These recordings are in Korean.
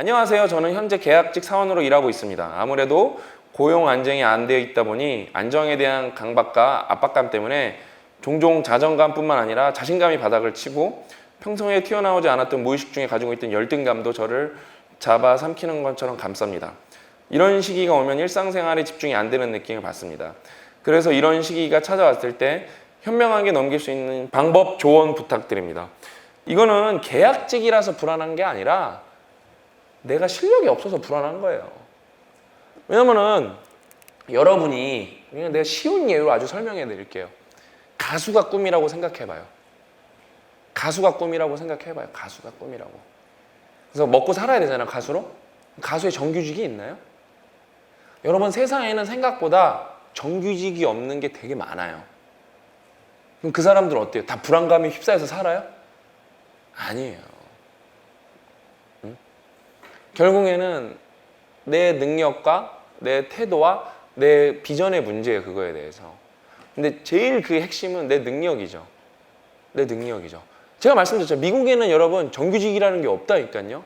안녕하세요. 저는 현재 계약직 사원으로 일하고 있습니다. 아무래도 고용 안정이 안 되어 있다 보니 안정에 대한 강박과 압박감 때문에 종종 자존감뿐만 아니라 자신감이 바닥을 치고 평소에 튀어나오지 않았던 무의식 중에 가지고 있던 열등감도 저를 잡아삼키는 것처럼 감쌉니다. 이런 시기가 오면 일상생활에 집중이 안 되는 느낌을 받습니다. 그래서 이런 시기가 찾아왔을 때 현명하게 넘길 수 있는 방법 조언 부탁드립니다. 이거는 계약직이라서 불안한 게 아니라 내가 실력이 없어서 불안한 거예요. 왜냐면은 여러분이 그냥 내가 쉬운 예로 아주 설명해 드릴게요. 가수가 꿈이라고 생각해봐요. 가수가 꿈이라고 생각해봐요. 가수가 꿈이라고. 그래서 먹고 살아야 되잖아요. 가수로. 가수의 정규직이 있나요? 여러분 세상에는 생각보다 정규직이 없는 게 되게 많아요. 그럼 그 사람들은 어때요? 다 불안감에 휩싸여서 살아요? 아니에요. 결국에는 내 능력과 내 태도와 내 비전의 문제예요. 그거에 대해서. 근데 제일 그 핵심은 내 능력이죠. 내 능력이죠. 제가 말씀드렸죠. 미국에는 여러분 정규직이라는 게 없다니까요.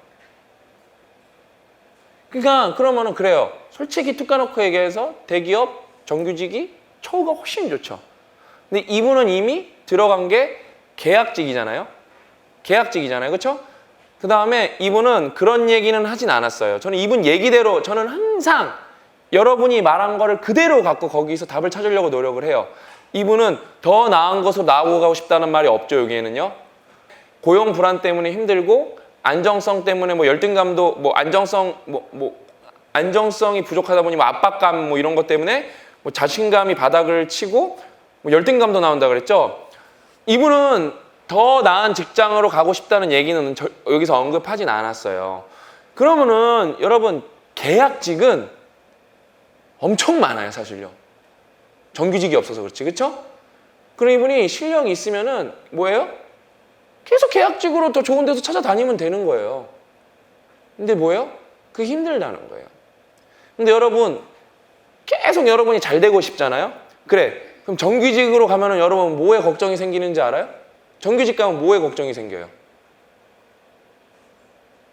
그러니까 그러면은 그래요. 솔직히 툭 까놓고 얘기해서 대기업 정규직이 처우가 훨씬 좋죠. 근데 이분은 이미 들어간 게 계약직이잖아요. 계약직이잖아요. 그렇죠? 그 다음에 이분은 그런 얘기는 하진 않았어요. 저는 이분 얘기대로 저는 항상 여러분이 말한 거를 그대로 갖고 거기서 답을 찾으려고 노력을 해요. 이분은 더 나은 것으로 나아가고 싶다는 말이 없죠. 여기에는요. 고용 불안 때문에 힘들고 안정성 때문에 뭐 열등감도 뭐 안정성이 부족하다 보니 뭐 압박감 뭐 이런 것 때문에 뭐 자신감이 바닥을 치고 뭐 열등감도 나온다 그랬죠. 이분은 더 나은 직장으로 가고 싶다는 얘기는 여기서 언급하진 않았어요. 그러면은 여러분 계약직은 엄청 많아요. 사실요. 정규직이 없어서 그렇지. 그렇죠? 그럼 이분이 실력이 있으면은 뭐예요? 계속 계약직으로 더 좋은 데서 찾아다니면 되는 거예요. 근데 뭐예요? 그게 힘들다는 거예요. 근데 여러분 계속 여러분이 잘 되고 싶잖아요. 그래. 그럼 정규직으로 가면은 여러분 뭐에 걱정이 생기는지 알아요? 정규직 가면 뭐에 걱정이 생겨요?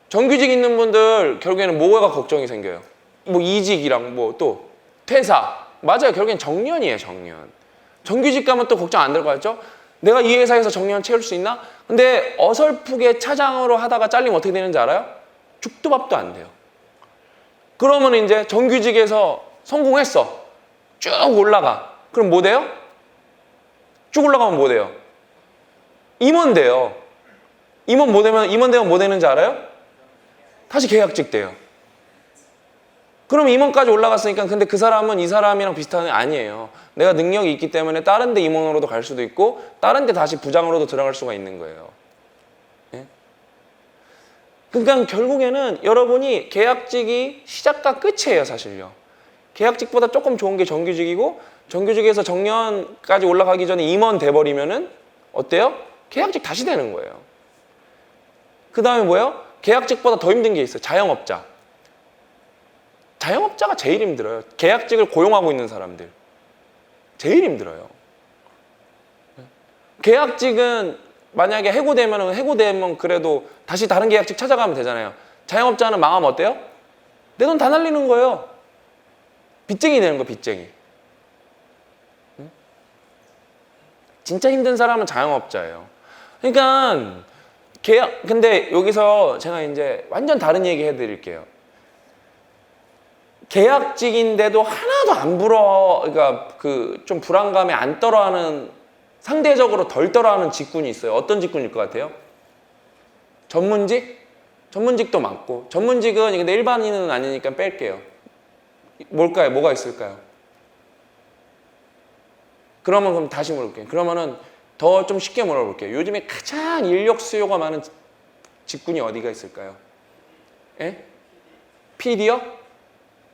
정규직 있는 분들 결국에는 뭐가 걱정이 생겨요? 뭐 이직이랑 뭐 또 퇴사. 맞아요. 결국엔 정년이에요. 정년. 정규직 가면 또 걱정 안 될 거 같죠? 내가 이 회사에서 정년 채울 수 있나? 근데 어설프게 차장으로 하다가 잘리면 어떻게 되는지 알아요? 죽도 밥도 안 돼요. 그러면 이제 정규직에서 성공했어. 쭉 올라가. 그럼 뭐 돼요? 쭉 올라가면 뭐 돼요? 임원 돼요. 임원 되면 뭐 되는지 알아요? 다시 계약직 돼요. 그럼 임원까지 올라갔으니까 근데 그 사람은 이 사람이랑 비슷한 게 아니에요. 내가 능력이 있기 때문에 다른 데 임원으로도 갈 수도 있고 다른 데 다시 부장으로도 들어갈 수가 있는 거예요. 예? 그러니까 결국에는 여러분이 계약직이 시작과 끝이에요. 사실요. 계약직보다 조금 좋은 게 정규직이고 정규직에서 정년까지 올라가기 전에 임원 돼버리면은 어때요? 계약직 다시 되는 거예요. 그 다음에 뭐예요? 계약직보다 더 힘든 게 있어요. 자영업자. 자영업자가 제일 힘들어요. 계약직을 고용하고 있는 사람들. 제일 힘들어요. 계약직은 만약에 해고되면 그래도 다시 다른 계약직 찾아가면 되잖아요. 자영업자는 망하면 어때요? 내 돈 다 날리는 거예요. 빚쟁이 되는 거, 빚쟁이. 진짜 힘든 사람은 자영업자예요. 그러니까 근데 여기서 제가 이제 완전 다른 얘기 해드릴게요. 계약직인데도 하나도 안 그러니까 그 좀 불안감에 안 떨어하는 상대적으로 덜 떨어하는 직군이 있어요. 어떤 직군일 것 같아요? 전문직? 전문직도 많고 전문직은 근데 일반인은 아니니까 뺄게요. 뭘까요? 뭐가 있을까요? 그럼 다시 물어볼게요. 그러면은 더 좀 쉽게 물어볼게요. 요즘에 가장 인력 수요가 많은 직군이 어디가 있을까요? 예? PD요?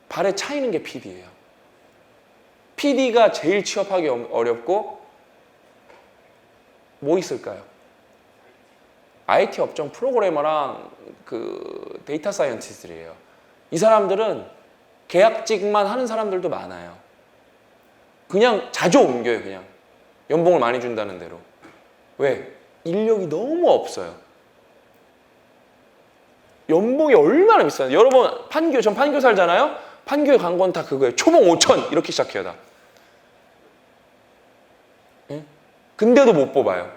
발에 차이는 게 PD예요. PD가 제일 취업하기 어렵고 뭐 있을까요? IT 업종 프로그래머랑 그 데이터 사이언티스트들이에요. 이 사람들은 계약직만 하는 사람들도 많아요. 그냥 자주 옮겨요. 그냥 연봉을 많이 준다는 대로. 왜? 인력이 너무 없어요. 연봉이 얼마나 비싸요. 여러분 전 판교 살잖아요. 판교에 간 건 다 그거예요. 초봉 5천 이렇게 시작해요 다. 응? 근데도 못 뽑아요.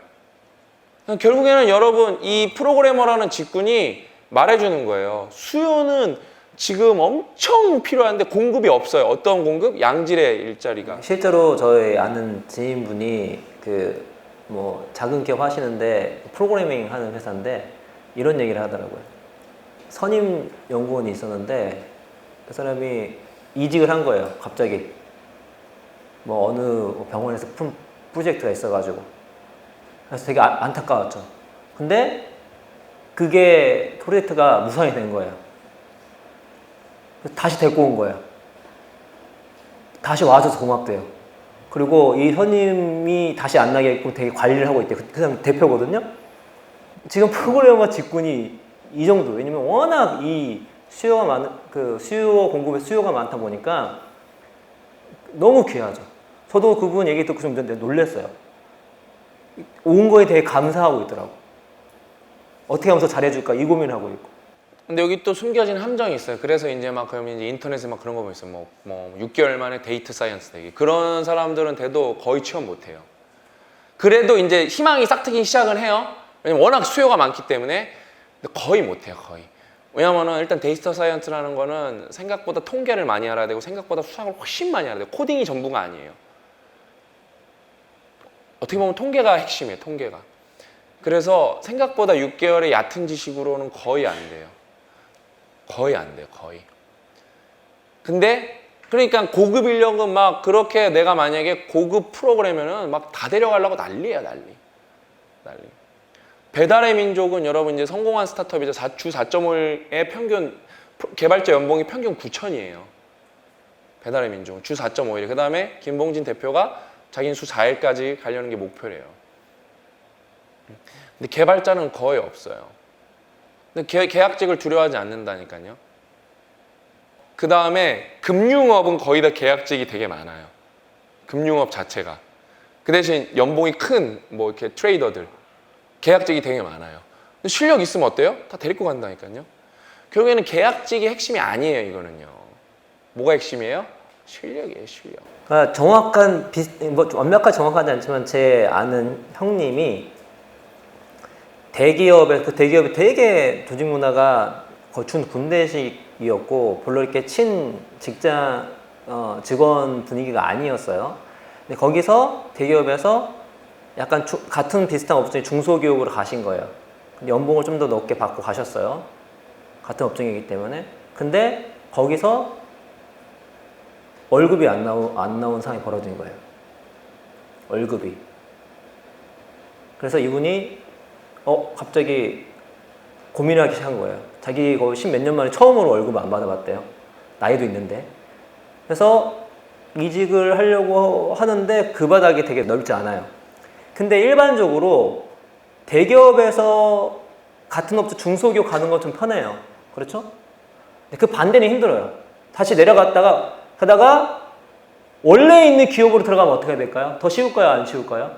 결국에는 여러분 이 프로그래머라는 직군이 말해주는 거예요. 수요는 지금 엄청 필요한데 공급이 없어요. 어떤 공급? 양질의 일자리가. 실제로 저희 아는 지인분이 그 뭐 작은 기업 하시는데 프로그래밍 하는 회사인데 이런 얘기를 하더라고요. 선임 연구원이 있었는데 그 사람이 이직을 한 거예요. 갑자기 뭐 어느 병원에서 큰 프로젝트가 있어가지고 그래서 되게 안타까웠죠. 근데 그게 프로젝트가 무산이 된 거예요. 다시 데리고 온 거예요. 다시 와줘서 고맙대요. 그리고 이 선임이 다시 안 나게끔 되게 관리를 하고 있대요. 그 사람 대표거든요. 지금 프로그래머 직군이 이 정도. 왜냐면 워낙 이 수요가 많은 공급에 수요가 많다 보니까 너무 귀하죠. 저도 그분 얘기 듣고 좀 놀랐어요. 온 거에 되게 감사하고 있더라고. 어떻게 하면 더 잘해줄까 이 고민을 하고 있고. 근데 여기 또 숨겨진 함정이 있어요. 그래서 이제 막 그러면 이제 인터넷에 막 그런 거 있어요. 뭐 6개월 만에 데이터 사이언스 되기. 그런 사람들은 돼도 거의 취업 못 해요. 그래도 이제 희망이 싹트기 시작은 해요. 왜냐면 워낙 수요가 많기 때문에. 근데 거의 못 해요, 거의. 왜냐면은 일단 데이터 사이언스라는 거는 생각보다 통계를 많이 알아야 되고 생각보다 수학을 훨씬 많이 알아야 돼요. 코딩이 전부가 아니에요. 어떻게 보면 통계가 핵심이에요, 통계가. 그래서 생각보다 6개월의 얕은 지식으로는 거의 안 돼요. 거의 안 돼요, 거의. 근데 그러니까 고급 인력은 막 그렇게 내가 만약에 고급 프로그래머는 막 다 데려가려고 난리야, 난리. 배달의 민족은 여러분 이제 성공한 스타트업이죠. 주 4.5의 평균 개발자 연봉이 평균 9천이에요. 배달의 민족은 주 4.5일. 그 다음에 김봉진 대표가 자기는 주 4일까지 가려는 게 목표래요. 근데 개발자는 거의 없어요. 근데 계약직을 두려워하지 않는다니까요. 그 다음에 금융업은 거의 다 계약직이 되게 많아요. 금융업 자체가. 그 대신 연봉이 큰 뭐 이렇게 트레이더들 계약직이 되게 많아요. 근데 실력 있으면 어때요? 다 데리고 간다니까요. 결국에는 계약직이 핵심이 아니에요, 이거는요. 뭐가 핵심이에요? 실력이에요, 실력. 그러니까 완벽하게 정확하지 않지만 제 아는 형님이 그 대기업이 되게 조직 문화가 거춘 군대식이었고 별로 이렇게 직원 분위기가 아니었어요. 근데 거기서 대기업에서 약간 같은 비슷한 업종의 중소기업으로 가신 거예요. 근데 연봉을 좀 더 높게 받고 가셨어요. 같은 업종이기 때문에. 근데 거기서 월급이 안 나온 상황이 벌어진 거예요. 월급이. 그래서 이분이 갑자기 고민을 하기 시작한 거예요. 자기 거의 10몇 년 만에 처음으로 월급을 안 받아봤대요. 나이도 있는데. 그래서 이직을 하려고 하는데 그 바닥이 되게 넓지 않아요. 근데 일반적으로 대기업에서 같은 업체 중소기업 가는 건 좀 편해요. 그렇죠? 근데 그 반대는 힘들어요. 다시 가다가 원래 있는 기업으로 들어가면 어떻게 해야 될까요? 더 쉬울까요? 안 쉬울까요?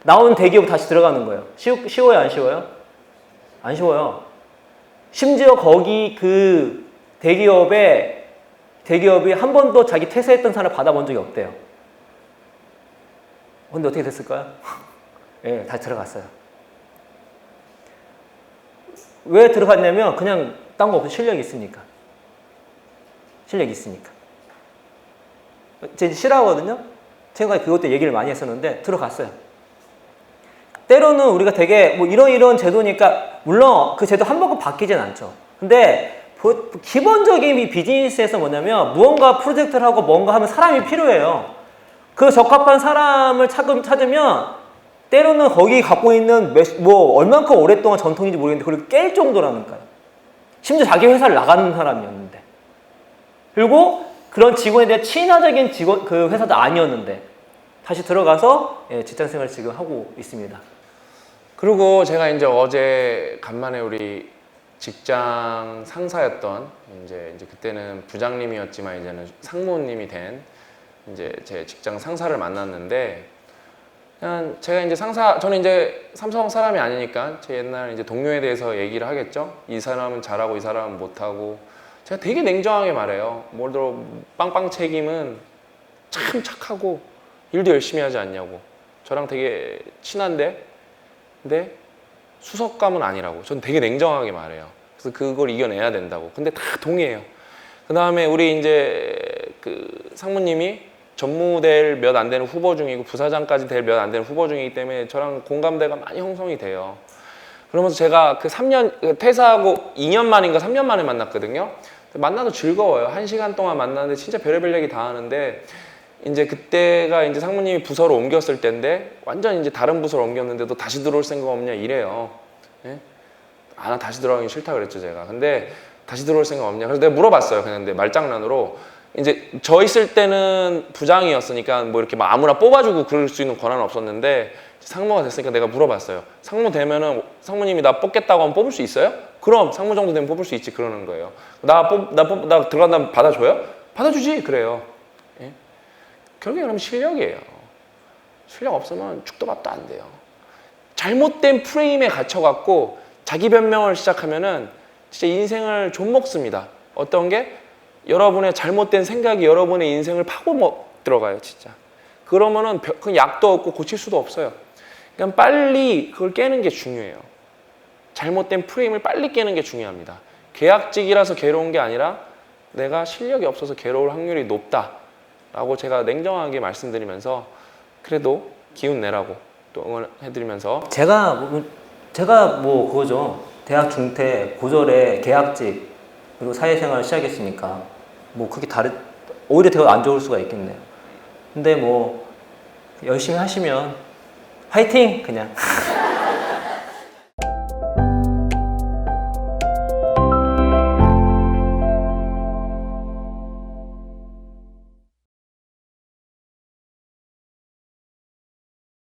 나온 대기업 다시 들어가는 거예요. 쉬워요? 안 쉬워요? 안 쉬워요. 심지어 거기 그 대기업이 한 번도 자기 퇴사했던 사람을 받아본 적이 없대요. 근데 어떻게 됐을까요? 예, 다시 들어갔어요. 왜 들어갔냐면 그냥 딴 거 없이 실력이 있으니까. 제가 싫어하거든요. 제가 그것 때 얘기를 많이 했었는데 들어갔어요. 때로는 우리가 되게 뭐 이런 제도니까 물론 그 제도 한 번도 바뀌진 않죠. 근데 기본적인 이 비즈니스에서 뭐냐면 무언가 프로젝트를 하고 뭔가 하면 사람이 필요해요. 그 적합한 사람을 찾으면 때로는 거기 갖고 있는 얼만큼 오랫동안 전통인지 모르겠는데 그걸 깰 정도라니까요. 심지어 자기 회사를 나가는 사람이었는데. 그리고 그런 직원에 대한 친화적인 그 회사도 아니었는데 다시 들어가서 직장생활을 지금 하고 있습니다. 그리고 제가 이제 어제 간만에 우리 직장 상사였던 이제 그때는 부장님이었지만 이제는 상무님이 된 이제 제 직장 상사를 만났는데 그냥 제가 이제 저는 이제 삼성 사람이 아니니까 제 옛날 이제 동료에 대해서 얘기를 하겠죠. 이 사람은 잘하고 이 사람은 못하고. 제가 되게 냉정하게 말해요. 뭘 들어 빵빵 책임은 참 착하고 일도 열심히 하지 않냐고. 저랑 되게 친한데 근데 수석감은 아니라고. 전 되게 냉정하게 말해요. 그래서 그걸 이겨내야 된다고. 근데 다 동의해요. 그 다음에 우리 이제 그 상무님이 전무될 몇 안 되는 후보 중이고 부사장까지 될 몇 안 되는 후보 중이기 때문에 저랑 공감대가 많이 형성이 돼요. 그러면서 제가 그 3년 퇴사하고 2년 만인가 3년 만에 만났거든요. 만나도 즐거워요. 1시간 동안 만나는데 진짜 별의별 얘기 다 하는데 이제 그때가 이제 상무님이 부서로 옮겼을 때인데 완전 이제 다른 부서로 옮겼는데도 다시 들어올 생각 없냐 이래요. 예? 아, 나 다시 들어가기 싫다 그랬죠 제가. 근데 다시 들어올 생각 없냐. 그래서 내가 물어봤어요. 그냥 근데 말장난으로. 이제 저 있을 때는 부장이었으니까 뭐 이렇게 막 아무나 뽑아주고 그럴 수 있는 권한은 없었는데 상무가 됐으니까 내가 물어봤어요. 상무 되면은 상무님이 나 뽑겠다고 하면 뽑을 수 있어요? 그럼 상무 정도 되면 뽑을 수 있지 그러는 거예요. 나 들어간다면 받아줘요? 받아주지 그래요. 예? 결국에 그럼 실력이에요. 실력 없으면 죽도 밥도 안 돼요. 잘못된 프레임에 갇혀갖고 자기 변명을 시작하면은 진짜 인생을 좀 먹습니다. 어떤 게? 여러분의 잘못된 생각이 여러분의 인생을 들어가요, 진짜. 그러면은 그 약도 없고 고칠 수도 없어요. 그냥 빨리 그걸 깨는 게 중요해요. 잘못된 프레임을 빨리 깨는 게 중요합니다. 계약직이라서 괴로운 게 아니라 내가 실력이 없어서 괴로울 확률이 높다라고 제가 냉정하게 말씀드리면서 그래도 기운 내라고 또 응원해드리면서 제가 뭐 그거죠. 대학 중퇴 고졸에 계약직 그리고 사회생활 시작했으니까 뭐 그게 오히려 더 안 좋을 수가 있겠네요. 근데 뭐 열심히 하시면 화이팅 그냥.